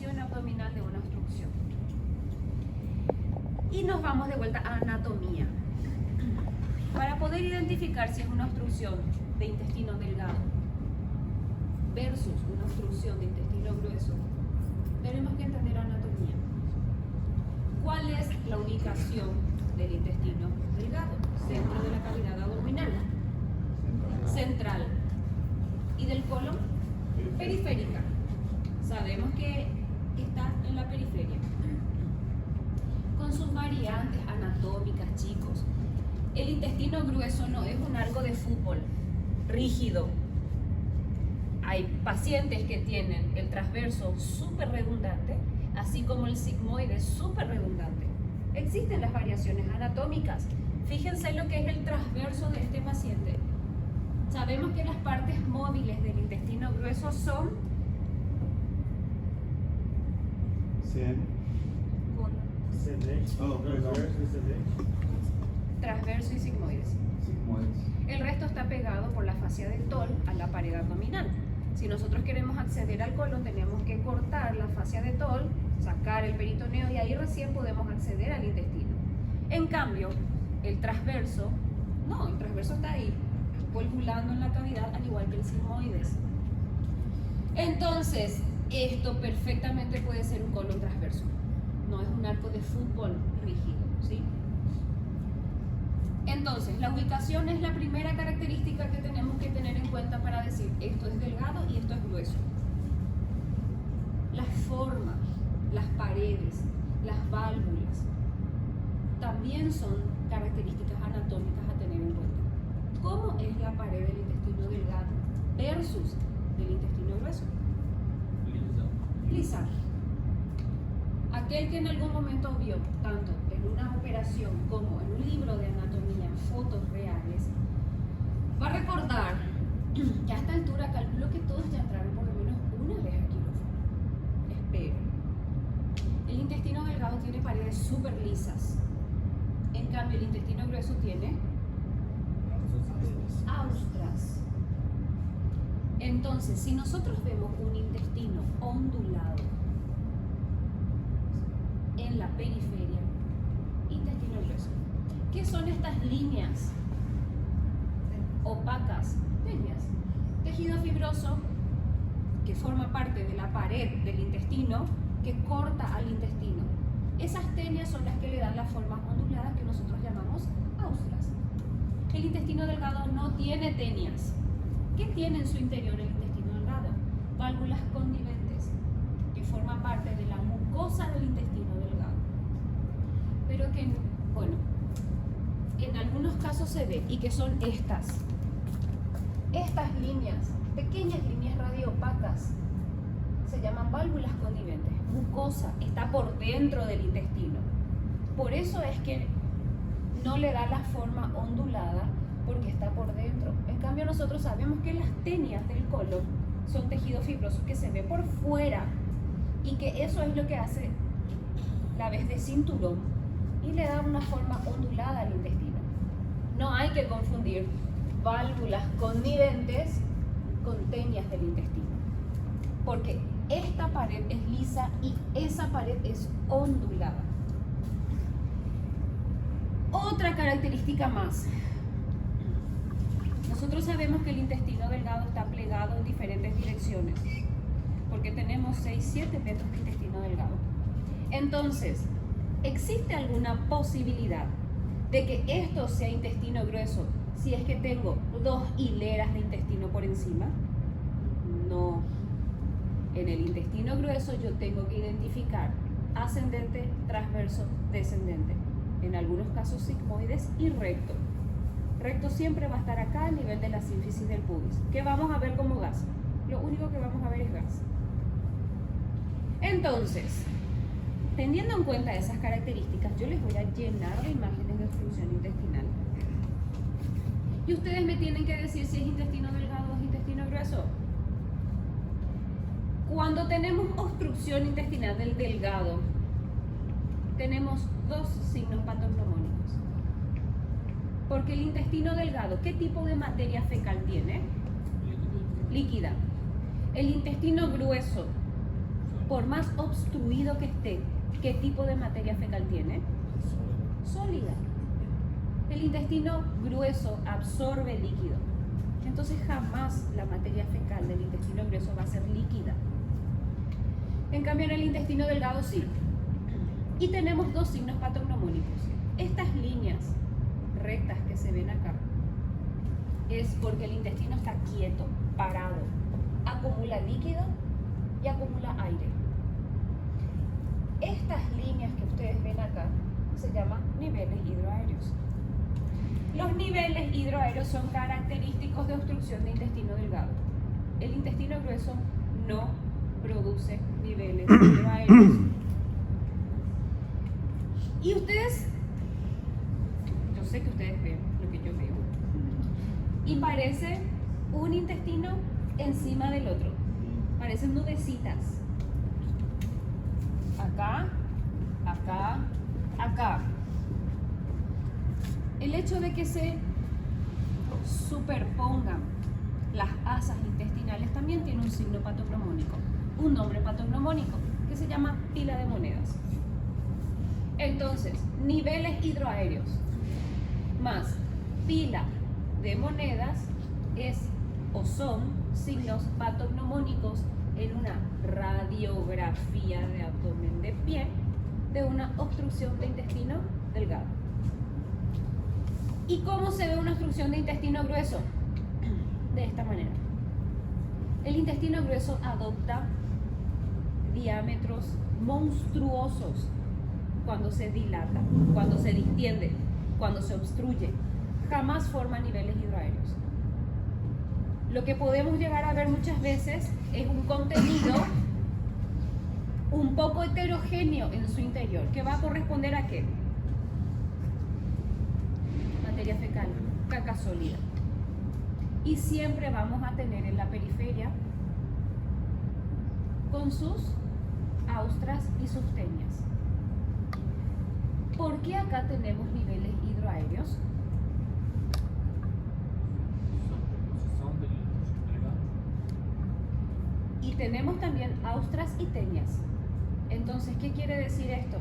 extensión abdominal de una obstrucción. Y nos vamos de vuelta a anatomía. Para poder identificar si es una obstrucción de intestino delgado versus una obstrucción de intestino grueso, tenemos que entender anatomía. ¿Cuál es la ubicación del intestino delgado? Centro de la cavidad abdominal. Central. ¿Y del colon? Periférica. Sabemos que está en la periferia. Con sus variantes anatómicas, chicos. El intestino grueso no es un arco de fútbol rígido. Hay pacientes que tienen el transverso súper redundante, así como el sigmoide súper redundante. Existen las variaciones anatómicas. Fíjense lo que es el transverso de este paciente. Sabemos que las partes móviles del intestino grueso son transverso y sigmoides. El resto está pegado por la fascia del TOL a la pared abdominal. Si nosotros queremos acceder al colon, tenemos que cortar la fascia de TOL, sacar el peritoneo y ahí recién podemos acceder al intestino. En cambio, el transverso está ahí, volvulando en la cavidad, al igual que el sigmoides. Entonces, esto perfectamente puede ser un colon transverso. No es un arco de fútbol rígido, ¿sí? Entonces, la ubicación es la primera característica que tenemos que tener en cuenta para decir esto es delgado y esto es grueso. Las formas, las paredes, las válvulas, también son características anatómicas a tener en cuenta. ¿Cómo es la pared del intestino delgado versus del intestino grueso? Lisa. Aquel que en algún momento vio, tanto en una operación como en un libro de anatomía, fotos reales, va a recordar que a esta altura calculo que todos ya entraron por lo menos una vez a quirófano. Espero. El intestino delgado tiene paredes súper lisas. En cambio, el intestino grueso tiene austras. Entonces, si nosotros vemos un intestino ondulado en la periferia, intestino grueso, ¿qué son estas líneas opacas? Tenias. Tejido fibroso que forma parte de la pared del intestino que corta al intestino. Esas tenias son las que le dan las formas onduladas que nosotros llamamos austras. El intestino delgado no tiene tenias. ¿Qué tiene en su interior el intestino delgado? Válvulas condiventes, que forman parte de la mucosa del intestino delgado. Pero que, bueno, en algunos casos se ve, y que son estas líneas, pequeñas líneas radioopacas, se llaman válvulas condiventes. Mucosa, está por dentro del intestino. Por eso es que no le da la forma ondulada, porque está por dentro. En cambio, nosotros sabemos que las tenias del colon son tejidos fibrosos que se ve por fuera y que eso es lo que hace la vez de cinturón y le da una forma ondulada al intestino. No hay que confundir válvulas condiventes con tenias del intestino, porque esta pared es lisa y esa pared es ondulada. Otra característica más. Nosotros sabemos que el intestino delgado está plegado en diferentes direcciones, porque tenemos 6-7 metros de intestino delgado. Entonces, ¿existe alguna posibilidad de que esto sea intestino grueso si es que tengo 2 hileras de intestino por encima? No. En el intestino grueso yo tengo que identificar ascendente, transverso, descendente. En algunos casos sigmoides y recto. Recto siempre va a estar acá a nivel de la sínfisis del pubis. ¿Qué vamos a ver como gas? Lo único que vamos a ver es gas. Entonces, teniendo en cuenta esas características, yo les voy a llenar de imágenes de obstrucción intestinal. Y ustedes me tienen que decir si es intestino delgado o es intestino grueso. Cuando tenemos obstrucción intestinal del delgado, tenemos 2 signos patognomónicos. Porque el intestino delgado, ¿qué tipo de materia fecal tiene? Líquida. El intestino grueso por más obstruido que esté, ¿qué tipo de materia fecal tiene? Sólida. El intestino grueso absorbe líquido. Entonces jamás la materia fecal del intestino grueso va a ser líquida. En cambio en el intestino delgado sí. Y tenemos dos signos patognomónicos. Estas líneas rectas que se ven acá es porque el intestino está quieto, parado, acumula líquido y acumula aire. Estas líneas que ustedes ven acá se llaman niveles hidroaéreos. Los niveles hidroaéreos son característicos de obstrucción de intestino delgado. El intestino grueso no produce niveles hidroaéreos. Y ustedes, yo sé que ustedes ven lo que yo veo, y parece un intestino encima del otro, parecen nubecitas. Acá, acá, acá. El hecho de que se superpongan las asas intestinales también tiene un signo patognomónico, un nombre patognomónico que se llama pila de monedas. Entonces, niveles hidroaéreos más pila de monedas es o son signos patognomónicos en una radiografía de abdomen de pie de una obstrucción de intestino delgado. ¿Y cómo se ve una obstrucción de intestino grueso? De esta manera. El intestino grueso adopta diámetros monstruosos cuando se dilata, cuando se distiende, cuando se obstruye. Jamás forma niveles hidroaéreos. Lo que podemos llegar a ver muchas veces es un contenido un poco heterogéneo en su interior, que va a corresponder a ¿qué? Materia fecal, caca sólida. Y siempre vamos a tener en la periferia con sus austras y sus tenias. ¿Por qué acá tenemos niveles hidroaéreos? Y tenemos también austras y tenias. Entonces, ¿qué quiere decir esto?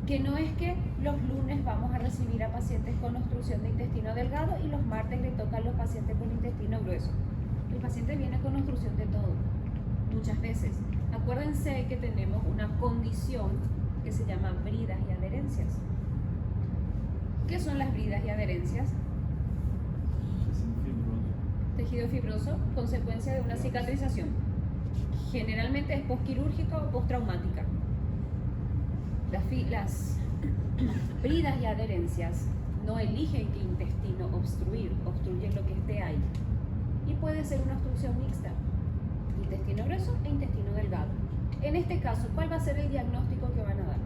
Que no es que los lunes vamos a recibir a pacientes con obstrucción de intestino delgado y los martes le toca a los pacientes con intestino grueso. El paciente viene con obstrucción de todo, muchas veces. Acuérdense que tenemos una condición que se llama bridas y adherencias. ¿Qué son las bridas y adherencias? Tejido fibroso, consecuencia de una cicatrización. Generalmente es postquirúrgica o postraumática. Las bridas y adherencias no eligen qué intestino obstruir, obstruyen lo que esté ahí. Y puede ser una obstrucción mixta, intestino grueso e intestino delgado. En este caso, ¿cuál va a ser el diagnóstico que van a dar?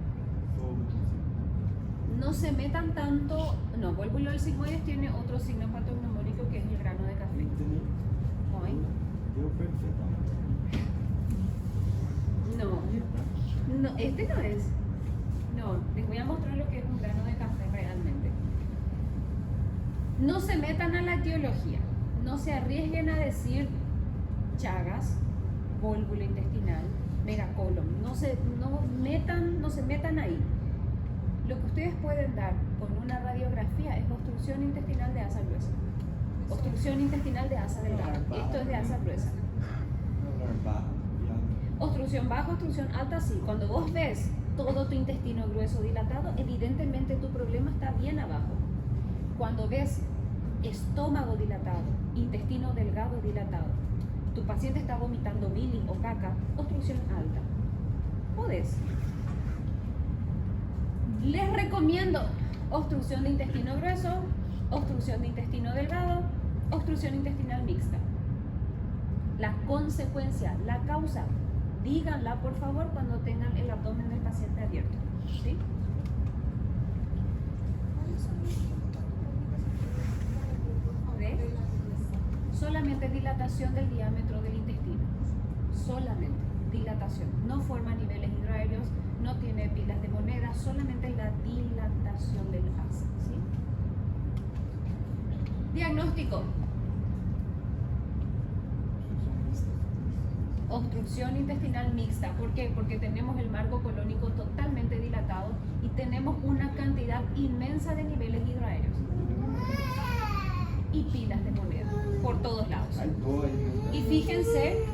No se metan tanto, no, volvulo del sigmoides tiene otro signo patognomónico que es el grano de café. No, este no es. No, les voy a mostrar lo que es un grano de café realmente. No se metan a la etiología, no se arriesguen a decir chagas, vólvulo intestinal, megacolon, no se metan ahí. Lo que ustedes pueden dar con una radiografía es obstrucción intestinal de asa gruesa, obstrucción intestinal de asa delgada. Esto es de asa gruesa. Obstrucción baja, obstrucción alta, sí. Cuando vos ves todo tu intestino grueso dilatado, evidentemente tu problema está bien abajo. Cuando ves estómago dilatado, intestino delgado dilatado, tu paciente está vomitando bilis o caca, obstrucción alta. Podés. Les recomiendo obstrucción de intestino grueso, obstrucción de intestino delgado, obstrucción intestinal mixta. La consecuencia, la causa, díganla por favor cuando tengan el abdomen del paciente abierto. ¿Sí? ¿Ves? Solamente dilatación del diámetro del intestino. Solamente dilatación. No forma niveles hidroaéreos, no tiene pilas de monedas, solamente la dilatación del asa. ¿Sí? Diagnóstico. Obstrucción intestinal mixta. ¿Por qué? Porque tenemos el marco colónico totalmente dilatado y tenemos una cantidad inmensa de niveles hidroaéreos y pilas de moneda por todos lados. Y fíjense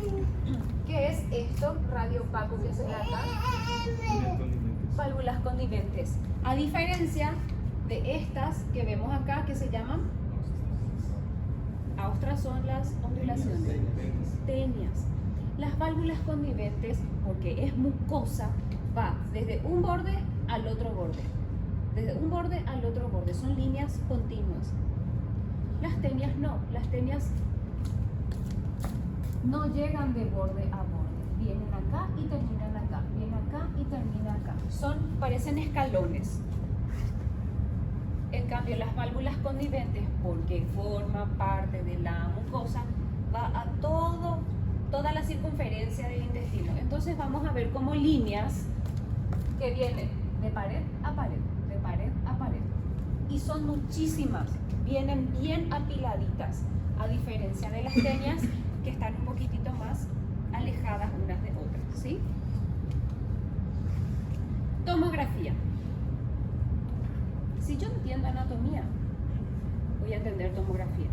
qué es esto, radio opaco que se da acá. Válvulas condimentes. A diferencia de estas que vemos acá que se llaman austras, son las ondulaciones, tenias. Las válvulas condimentes, porque es mucosa, va desde un borde al otro borde, desde un borde al otro borde, son líneas continuas. Las tenias no, las tenias no llegan de borde a borde, vienen acá y terminan acá, vienen acá y terminan acá, parecen escalones. En cambio, las válvulas condimentes, porque forman parte de la mucosa, va a toda la circunferencia del intestino. Entonces vamos a ver como líneas que vienen de pared a pared, de pared a pared. Y son muchísimas, vienen bien apiladitas, a diferencia de las tenias que están un poquitito más alejadas unas de otras, ¿sí? Tomografía. Si yo entiendo anatomía, voy a entender tomografía.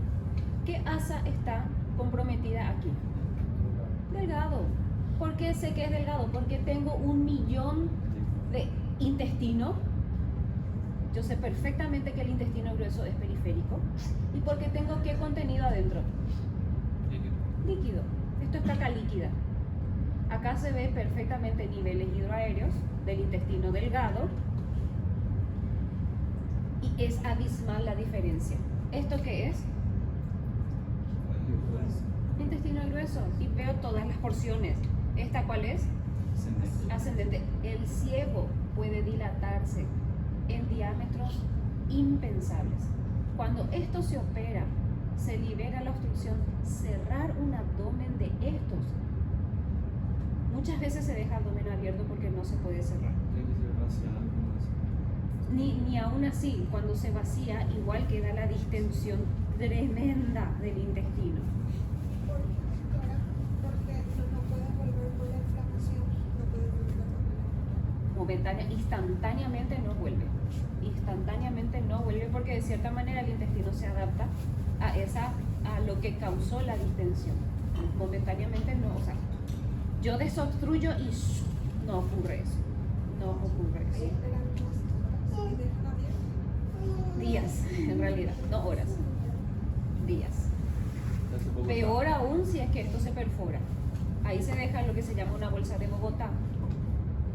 ¿Qué asa está comprometida aquí? Delgado. ¿Por qué sé que es delgado? Porque tengo 1 millón de intestino. Yo sé perfectamente que el intestino grueso es periférico. ¿Y porque tengo qué contenido adentro? Líquido. Esto es caca líquida. Acá se ve perfectamente niveles hidroaéreos del intestino delgado. Y es abismal la diferencia. ¿Esto qué es? Intestino grueso. Y veo todas las porciones. ¿Esta cuál es? Ascendente. El ciego puede dilatarse en diámetros impensables. Cuando esto se opera, se libera la obstrucción. Cerrar un abdomen de estos. Muchas veces se deja abdomen abierto porque no se puede cerrar. Ni aún así, cuando se vacía, igual queda la distensión tremenda del intestino. Porque no puedes volver por la inflamación, no puedes volver Momentánea, instantáneamente no vuelve. Instantáneamente no vuelve porque de cierta manera el intestino se adapta a lo que causó la distensión. Momentáneamente no, o sea, yo desobstruyo y no ocurre eso. No ocurre eso. Días, en realidad, no horas. Días. Peor aún si es que esto se perfora. Ahí se deja lo que se llama una bolsa de Bogotá,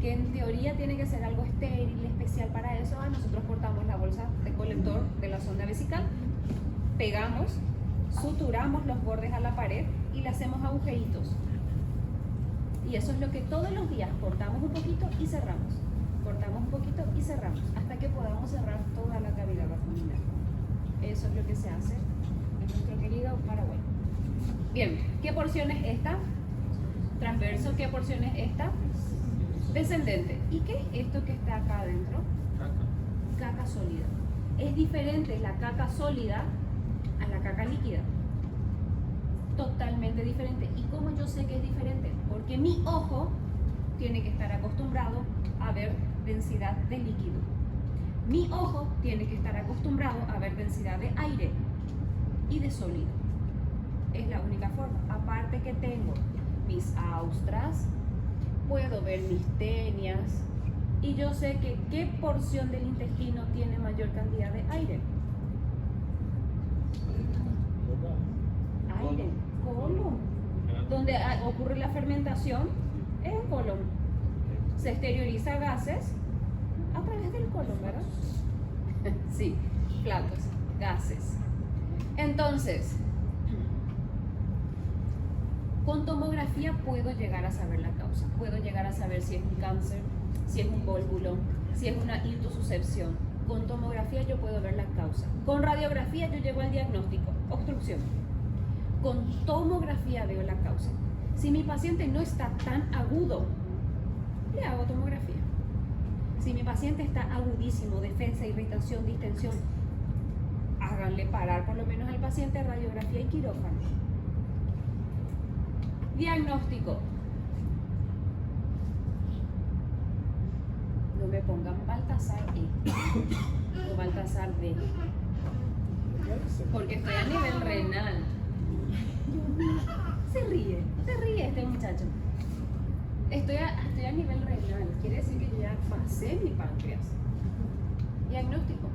que en teoría tiene que ser algo estéril, especial para eso. Nosotros cortamos la bolsa de colector de la sonda vesical, pegamos, suturamos los bordes a la pared y le hacemos agujeritos. Y eso es lo que todos los días cortamos un poquito y cerramos. Cortamos un poquito y cerramos hasta que podamos cerrar toda la cavidad abdominal. Eso es lo que se hace en nuestro querido Paraguay. Bien, ¿qué porción es esta? Transverso. ¿Qué porción es esta? Descendente. ¿Y qué es esto que está acá adentro? Caca sólida. Es diferente la caca sólida a la caca líquida. Totalmente diferente. ¿Y cómo yo sé que es diferente? Porque mi ojo tiene que estar acostumbrado a ver densidad de líquido. Mi ojo tiene que estar acostumbrado a ver densidad de aire y de sólido. Es la única forma. Aparte que tengo mis austras, puedo ver mis tenias y yo sé que qué porción del intestino tiene mayor cantidad de aire. Aire, colon. Donde ocurre la fermentación es el colon. Se exterioriza gases a través del colon, ¿verdad? Sí, flatos, gases. Entonces, con tomografía puedo llegar a saber la causa. Puedo llegar a saber si es un cáncer, si es un vólvulo, si es una intususcepción. Con tomografía yo puedo ver la causa. Con radiografía yo llego al diagnóstico, obstrucción. Con tomografía veo la causa. Si mi paciente no está tan agudo, le hago tomografía. Si mi paciente está agudísimo, defensa, irritación, distensión, háganle parar por lo menos al paciente radiografía y quirófano. Diagnóstico. me pongan Baltasar E o Baltasar D, porque estoy a nivel renal. Se ríe este muchacho. Estoy a nivel renal, quiere decir que yo ya pasé mi páncreas. Diagnóstico.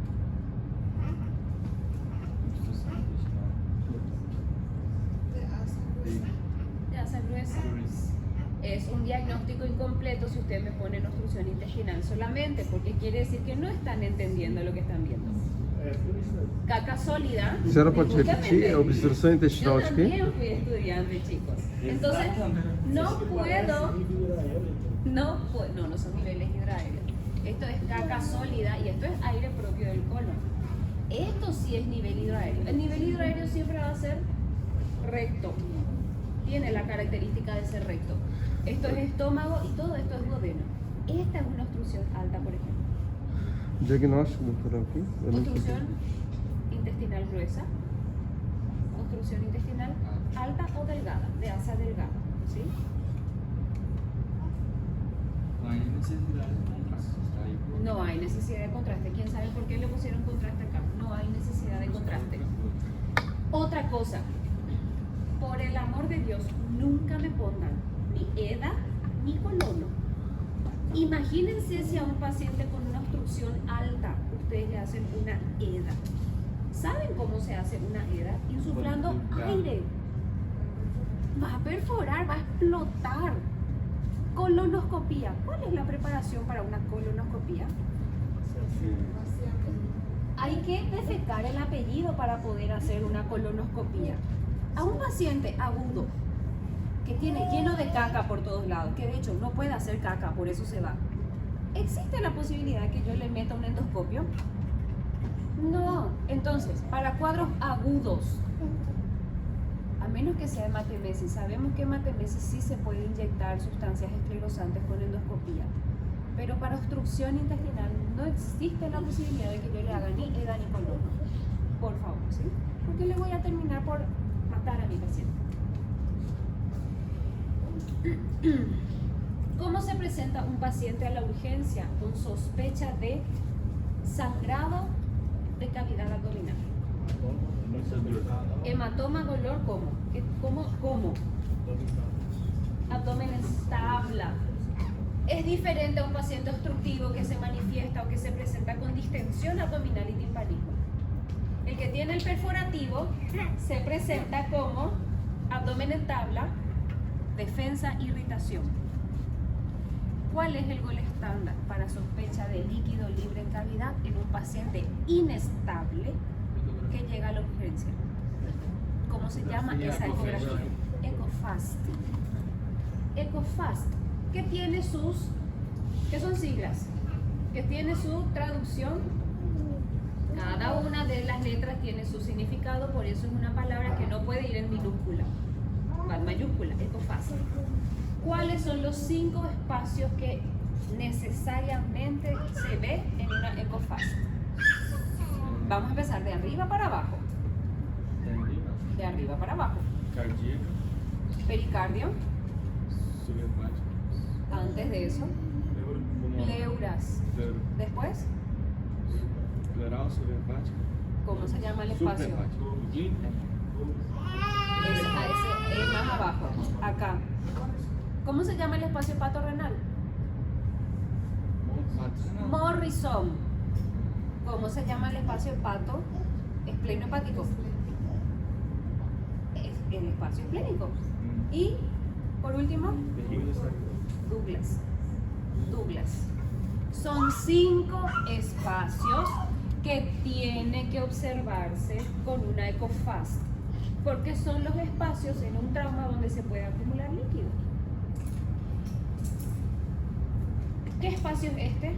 De asa gruesa. De asa gruesa. Es un diagnóstico incompleto si ustedes me ponen obstrucción intestinal solamente, porque quiere decir que no están entendiendo lo que están viendo. Caca sólida. A senhora pode justamente, repetir? Obstrução intestinal yo de quê? también fui estudiante, chicos. Entonces, no puedo. No son niveles hidroaéreos. Esto es caca sólida y esto es aire propio del colon. Esto sí es nivel hidroaéreo. El nivel hidroaéreo siempre va a ser recto. Tiene la característica de ser recto. Esto es estómago y todo esto es duodeno. Esta es una obstrucción alta, por ejemplo. Diagnóstico, doutora, o quê? Eu não Obstrucción entendi. intestinal gruesa, obstrucción intestinal alta o delgada, de asa delgada, ¿sí? No hay necesidad de contraste, está ahí. No hay necesidad de contraste. ¿Quién sabe por qué le pusieron contraste acá? No hay necesidad de contraste. Otra cosa, por el amor de Dios, nunca me pongan ni EDA ni colono. Imagínense si a un paciente con una obstrucción alta ustedes le hacen una EDA. ¿Saben cómo se hace una EDA? Insuflando aire. Va a perforar, va a explotar. Colonoscopía. ¿Cuál es la preparación para una colonoscopía? Hay que defecar el apellido para poder hacer una colonoscopía. A un paciente agudo que tiene lleno de caca por todos lados, que de hecho no puede hacer caca, por eso se va. ¿Existe la posibilidad que yo le meta un endoscopio? No. Entonces, para cuadros agudos, a menos que sea hematemesis, sabemos que hematemesis sí se puede inyectar sustancias esclerosantes con endoscopía. Pero para obstrucción intestinal no existe la posibilidad de que yo le haga ni EDA ni colono. Por favor, ¿sí? Porque le voy a terminar por matar a mi paciente. ¿Cómo se presenta un paciente a la urgencia con sospecha de sangrado de cavidad abdominal? Hematoma, dolor, ¿cómo? ¿Cómo? Abdomen estable. Es diferente a un paciente obstructivo que se manifiesta o que se presenta con distensión abdominal y timpanismo. El que tiene el perforativo se presenta como abdomen en tabla, defensa, irritación. ¿Cuál es el gol estándar para sospecha de líquido libre en cavidad en un paciente inestable que llega a la urgencia? ¿Cómo se llama esa ecografía? EcoFast. EcoFast, que tiene ¿qué son siglas? Que tiene su traducción. Cada una de las letras tiene su significado, por eso es una palabra que no puede ir en minúscula, o en mayúscula, EcoFast. ¿Cuáles son los 5 espacios que necesariamente se ve en una EcoFast? Vamos a empezar de arriba para abajo. De arriba para abajo. Cardíaca, Pericardio. subhepática, Antes de eso, pleuras. Después, pleural, subhepática, ¿cómo se llama el espacio? subhepática, Es más abajo, acá. ¿Cómo se llama el espacio hepatorrenal? Morrison. ¿Cómo se llama el espacio esplenohepático? Es el espacio esplénico. Y, por último, Douglas. Son 5 espacios que tienen que observarse con una EcoFast, porque son los espacios en un trauma donde se puede acumular líquido. ¿Qué espacio es este?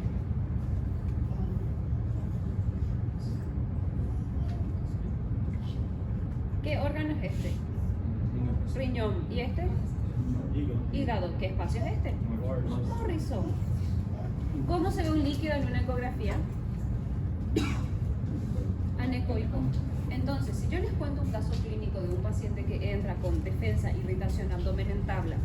¿Qué órgano es este? Riñón. ¿Y este? Hígado. ¿Qué espacio es este? Morrison. ¿Cómo se ve un líquido en una ecografía? Anecoico. Entonces, si yo les cuento un caso clínico de un paciente que entra con defensa, irritación, abdomen en tabla,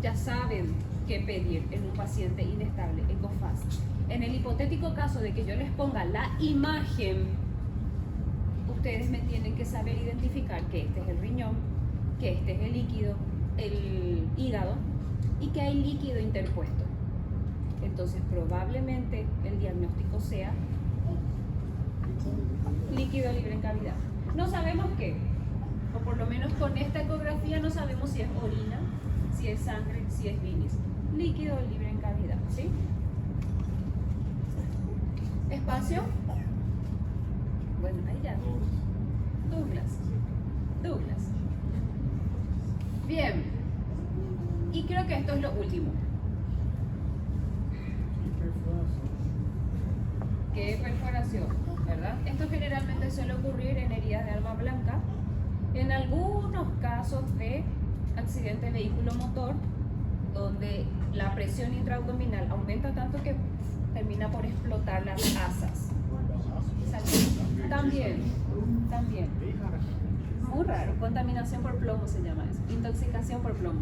ya saben que pedir en un paciente inestable ecofast. En el hipotético caso de que yo les ponga la imagen, ustedes me tienen que saber identificar que este es el riñón, que este es el líquido, el hígado y que hay líquido interpuesto. Entonces probablemente el diagnóstico sea líquido libre en cavidad. No sabemos qué, o por lo menos con esta ecografía no sabemos si es orina, si es sangre, si es bilis. Líquido libre en cavidad, ¿sí? Espacio. Bueno, ahí ya. Douglas. Bien. Y creo que esto es lo último. ¿Qué perforación? ¿Verdad? Esto generalmente suele ocurrir en heridas de arma blanca, en algunos casos de accidente vehículo-motor, donde la presión intraabdominal aumenta tanto que termina por explotar las asas. También. Muy raro, contaminación por plomo se llama eso, intoxicación por plomo.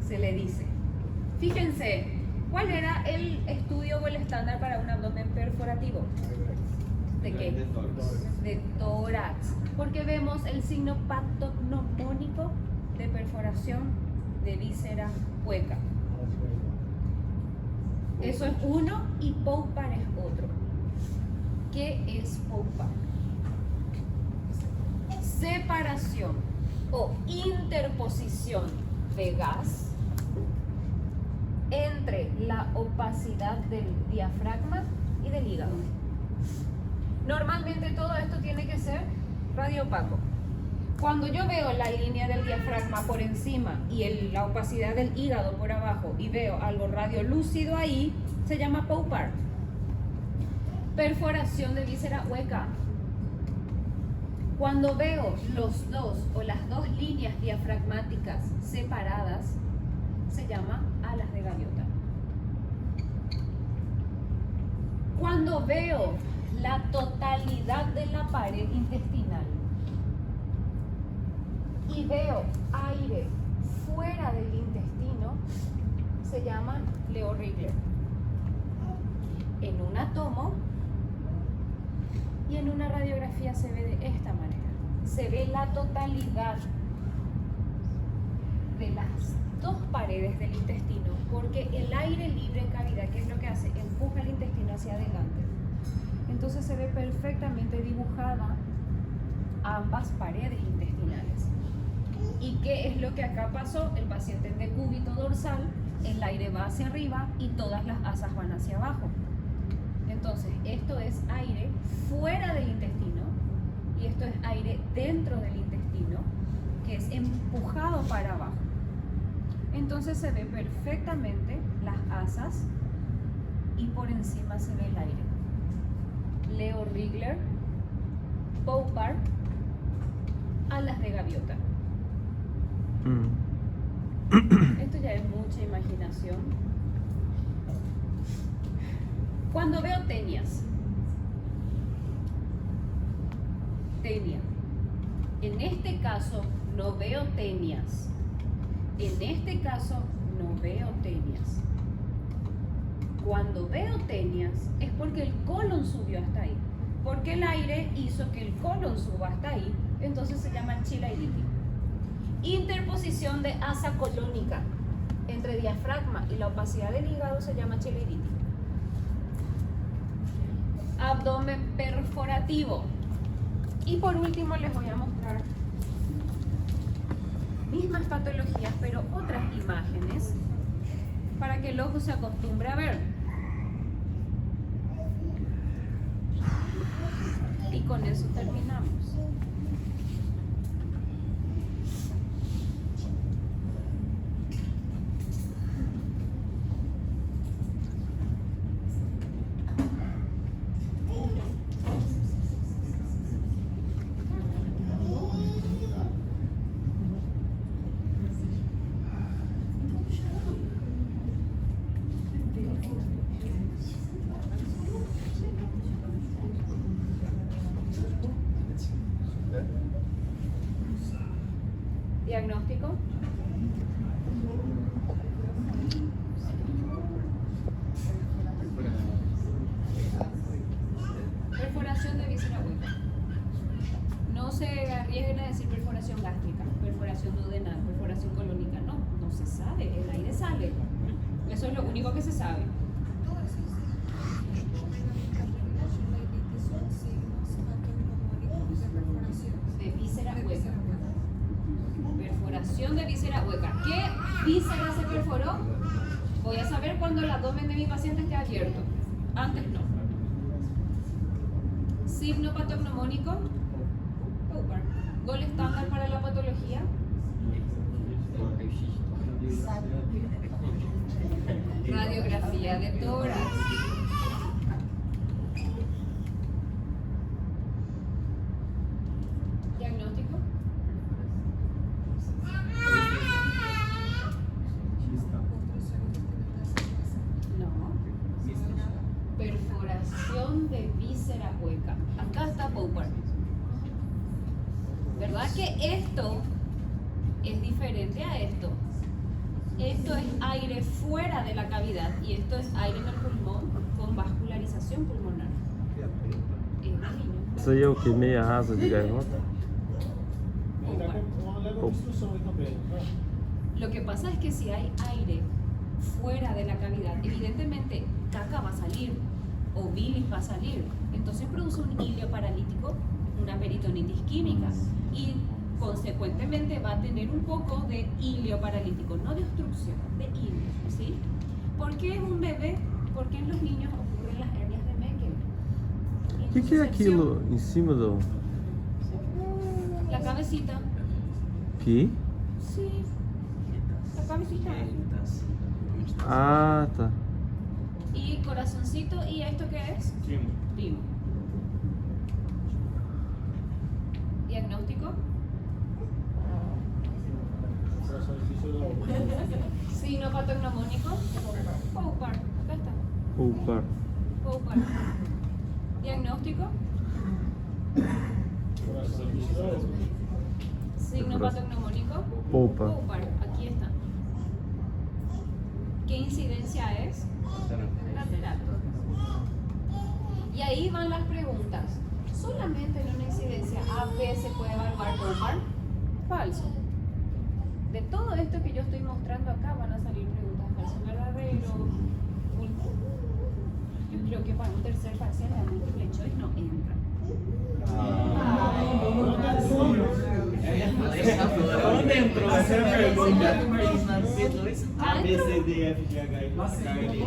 Se le dice. Fíjense, ¿cuál era el estudio o el estándar para un abdomen perforativo? ¿De qué? De tórax. Porque vemos el signo patognomónico de perforación de víscera hueca. Eso es uno y Poupart es otro. ¿Qué es Poupart? Separación o interposición de gas entre la opacidad del diafragma y del hígado. Normalmente todo esto tiene que ser radiopaco. Cuando yo veo la línea del diafragma por encima y la opacidad del hígado por abajo y veo algo radiolúcido ahí, se llama Poupart. Perforación de víscera hueca. Cuando veo los dos o las dos líneas diafragmáticas separadas, se llama alas de gaviota. Cuando veo la totalidad de la pared intestinal y veo aire fuera del intestino, se llama Leo-Rigler. En una tomo y en una radiografía se ve de esta manera. Se ve la totalidad de las dos paredes del intestino, porque el aire libre en cavidad, ¿qué es lo que hace? Empuja el intestino hacia adelante. Entonces se ve perfectamente dibujada ambas paredes intestinales. ¿Y qué es lo que acá pasó? El paciente en decúbito dorsal, el aire va hacia arriba y todas las asas van hacia abajo. Entonces, esto es aire fuera del intestino y esto es aire dentro del intestino, que es empujado para abajo. Entonces se ve perfectamente las asas y por encima se ve el aire. Leo-Rigler, Poupart, alas de gaviota. Esto ya es mucha imaginación. Cuando veo tenias, en este caso no veo tenias, en este caso no veo tenias. Cuando veo tenias es porque el colon subió hasta ahí, porque el aire hizo que el colon suba hasta ahí, entonces se llama chilairitis. Interposición de asa colónica entre diafragma y la opacidad del hígado se llama chilairitis. Abdomen perforativo. Y por último les voy a mostrar mismas patologías, pero otras imágenes para que el ojo se acostumbre a ver. Y con eso terminamos. perforación duodenal, perforación colónica. No, no se sabe, el aire sale. Eso es lo único que se sabe. Todo eso sí. Son signos patognomónicos de perforación. De víscera De hueca. víscera hueca. Perforación de víscera hueca. ¿Qué víscera se perforó? Voy a saber cuando el abdomen de mi paciente esté abierto. Antes no. Signo patognomónico. Poupar. Gol estándar para la patología. Radiografía de tórax. Diagnóstico. No. Perforación de víscera hueca. Acá está Poupar. ¿Verdad que esto es diferente a esto? Esto es aire fuera de la cavidad y esto es aire en el pulmón con vascularización pulmonar. Isso aí é o que? Meia asa de gaivota? Lo que pasa es que si hay aire fuera de la cavidad, evidentemente caca va a salir o bilis va a salir. Entonces produce un hilo paralítico, una peritonitis química y consecuentemente va a tener un poco de hilo paralítico, no de obstrucción, de hilo, ¿sí? ¿Por qué es un bebé? Porque en los niños ocurren las hernias de Meckel. O que é aquilo em cima do. La cabecita. Aqui? Sí. La cabecita. Ah, tá. Y corazoncito, ¿y esto qué es? Primo. Diagnóstico. Signo patognomónico. Poupar. Acá está. Poupar. Poupar. Diagnóstico. Signo patognomónico. Poupar. Poupar. Aquí está. ¿Qué incidencia es? Lateral. Y ahí van las preguntas. ¿Solamente en una incidencia AB se puede evaluar Poupar? Falso. De todo esto que yo estoy mostrando acá van a salir preguntas falso, verdadero. Yo creo que para un tercer parcial la múltiple choice no entra. Quando entrou essa pergunta, mas na B2, A, B, C, D, F, G, H, I,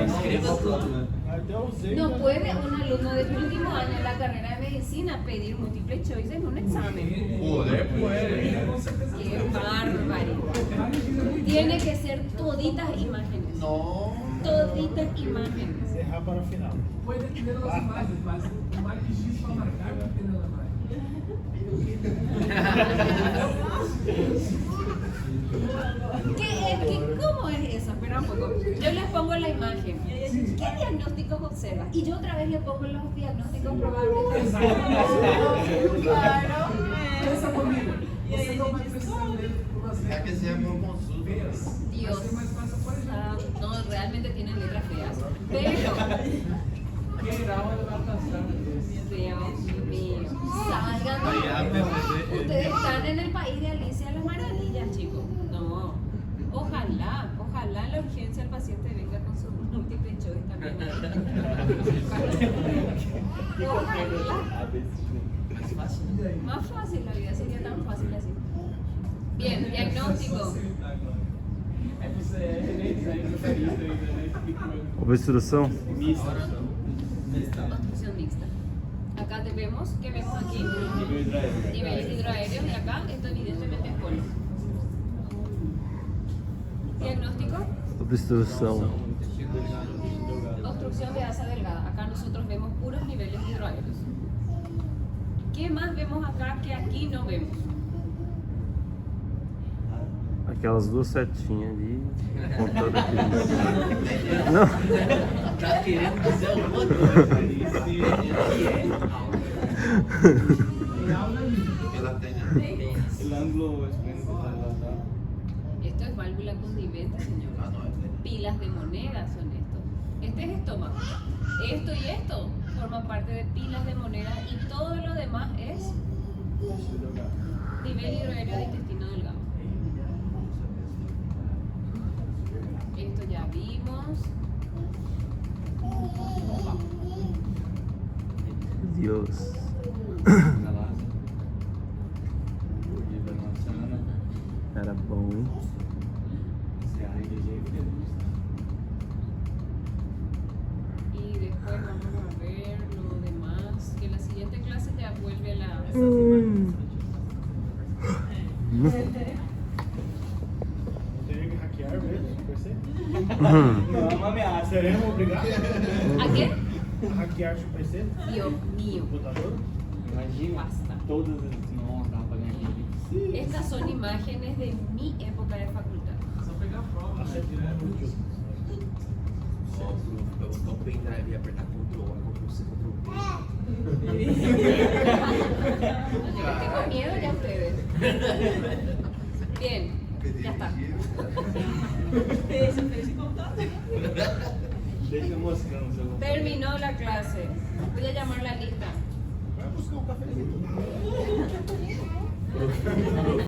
Escreva tudo. até usei. No puede un alumno del último año en la carrera de medicina pedir múltiple choice en un examen. Poder puede. ¡Qué bárbaro! Tiene que ser toditas imágenes. No. Toditas imágenes. Encerrar para o final. Puede tener las imágenes, mas marque X para marcar para tener la imagen. ¿Cómo es eso? Espera un poco. Yo les pongo la imagen. ¿Qué diagnósticos observa? Y yo otra vez le pongo los diagnósticos probables. Claro. Pensa comigo. Você não vai precisar ler umas É que se é por consulta. feias. Dios. Vai ser mais fácil, por exemplo. Ah, no, realmente tienen letras feas. Pero, Que grau ela vai alcançar? Dios mío, salgan. Ustedes están en el país de Alicia en las Maravillas, chicos. No. Ojalá en la urgencia el paciente venga con su múltiple choice también. Ojalá. Más fácil, la vida sería tan fácil así. Bien, diagnóstico. É que você é especialista ainda, né? Obstrução? Mista. Obstrucción mixta. Acá te vemos, ¿qué vemos aquí? Nível hidroaéreo. Niveles hidroaéreos y acá esto evidentemente es cólico. Diagnóstico, Obstrução. obstrucción de asa delgada. Acá nosotros vemos puros niveles hidroaéreos. ¿Qué más vemos acá que aquí no vemos? Aquelas duas setinhas ali. Contando aqui. Não. Tá querendo dizer alguma coisa. Ela tem. El ángulo exponencial. Esto es válvula condivente, señor. Ah, no, é. Pilas de moneda son estos. Este es estómago. Esto y esto forman parte de pilas de moneda y todo lo demás es nivel hidroaéreo de intestino delgado. Esto ya vimos. Dios. Calaça. Dia da maçã. Era bom, hein? Y después vamos a ver lo demás. Que la siguiente clase ya vuelve la. Teria que hackear mesmo, PC? Não, é uma ameaça. Seremos obrigados ¿A qué? a hackear seu PC? Dios mío. Computador? Imagina Basta. todas as. Nossa, dava pra ganhar aqui. Estas son imágenes de mi época de facultad. Só pegar a prova, né? Direto. Ó, pra botar o pendrive e apertar Ctrl, Ctrl C, Ctrl V. Yo les tengo miedo ya a ustedes. Bien, ya está. Deixa eu mostrar no celular. Terminó la clase. Voy a llamar la lista. Vai buscar um cafezinho.